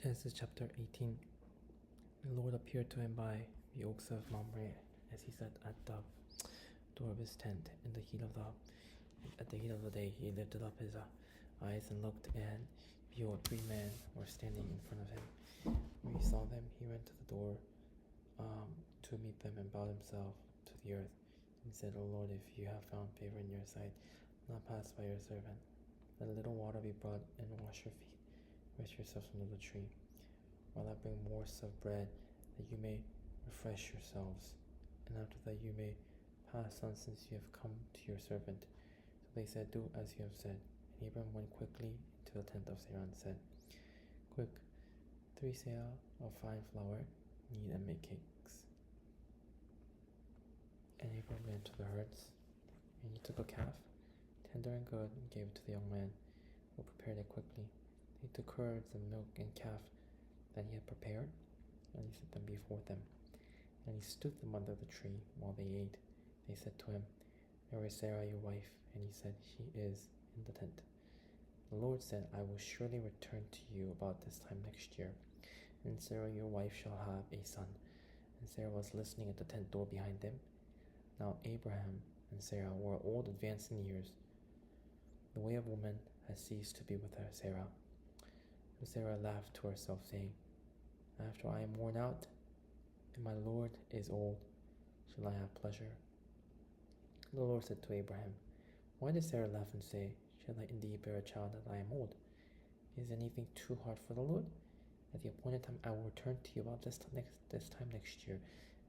Genesis chapter 18. The Lord appeared to him by the oaks of Mamre as he sat at the door of his tent at the heat of the day. He lifted up his eyes and looked, and behold, 3 men were standing in front of him. When he saw them, he went to the door to meet them and bowed himself to the earth and said, O Lord, if you have found favor in your sight, do not pass by your servant. Let a little water be brought and wash your feet. Rest yourselves under the tree, while I bring morsels of bread, that you may refresh yourselves, and after that you may pass on, since you have come to your servant. So they said, Do as you have said. And Abram went quickly into the tent of Sarah and said, Quick, 3 seah of fine flour, knead and make cakes. And Abram went to the herds, and he took a calf, tender and good, and gave it to the young man, who prepared it quickly. He took curds and milk and calf that he had prepared, and he set them before them. And he stood them under the tree while they ate. They said to him, Where is Sarah your wife? And he said, She is in the tent. The Lord said, I will surely return to you about this time next year, and Sarah your wife shall have a son. And Sarah was listening at the tent door behind them. Now Abraham and Sarah were old, advanced in years. The way of woman had ceased to be with her, Sarah. But Sarah laughed to herself, saying, After I am worn out, and my Lord is old, shall I have pleasure? The Lord said to Abraham, Why did Sarah laugh and say, Shall I indeed bear a child that I am old? Is anything too hard for the Lord? At the appointed time I will return to you about this time next year,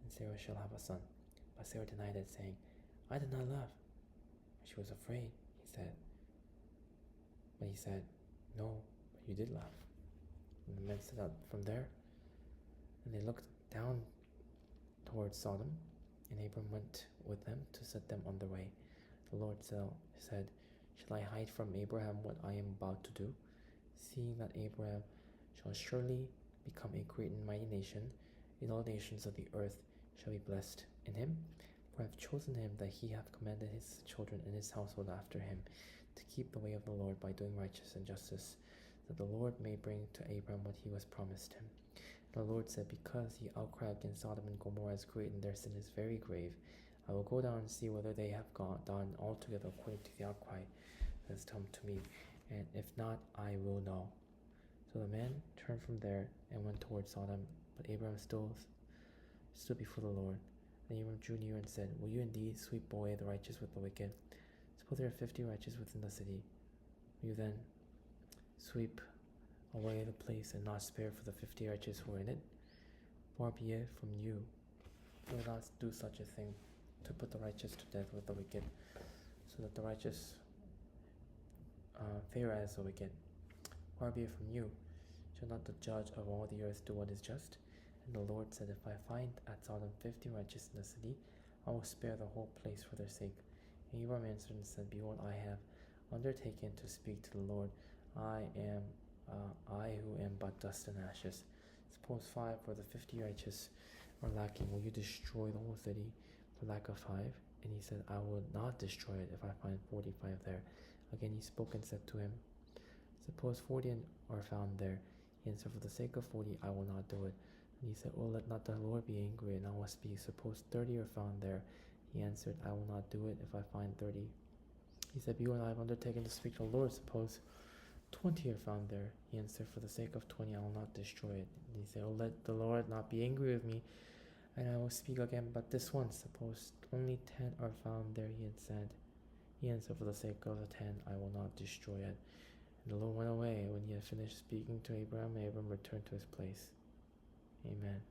and Sarah shall have a son. But Sarah denied it, saying, I did not laugh. She was afraid, But he said, No, but you did laugh. And the men set out from there, and they looked down towards Sodom, and Abram went with them to set them on their way. The Lord said, Shall I hide from Abraham what I am about to do? Seeing that Abraham shall surely become a great and mighty nation, and all nations of the earth shall be blessed in him. For I have chosen him, that he hath commanded his children and his household after him, to keep the way of the Lord by doing righteousness and justice, that the Lord may bring to Abram what he was promised him. And the Lord said, Because the outcry against Sodom and Gomorrah is great, and their sin is very grave, I will go down and see whether they have done altogether according to the outcry that has come to me, and if not, I will know. So the man turned from there and went towards Sodom, but Abram still stood before the Lord. And Abram drew near and said, Will you indeed sweep away the righteous with the wicked? Suppose there are 50 righteous within the city. Will you then sweep away the place and not spare for the 50 righteous who are in it? Far be it from you. You will not do such a thing, to put the righteous to death with the wicked, so that the righteous fare as the wicked. Far be it from you. Shall not the judge of all the earth do what is just? And the Lord said, If I find at Sodom 50 righteous in the city, I will spare the whole place for their sake. And Abram answered and said, Behold, I have undertaken to speak to the Lord. I who am but dust and ashes. Suppose 5 for the 50 righteous are lacking. Will you destroy the whole city for lack of 5? And he said, I will not destroy it if I find 45 there. Again he spoke and said to him, Suppose 40 are found there. He answered, For the sake of 40 I will not do it. And he said, Oh, let not the Lord be angry, and I will speak. Suppose 30 are found there. He answered, I will not do it if I find 30. He said, Behold, I have undertaken to speak to the Lord. Suppose 20 are found there. He answered, For the sake of 20 I will not destroy it. And he said, Oh, let the Lord not be angry with me, and I will speak again but this once. Suppose only 10 are found there. He answered, For the sake of the 10 I will not destroy it. And the Lord went away. When he had finished speaking to Abram, Abram returned to his place. Amen.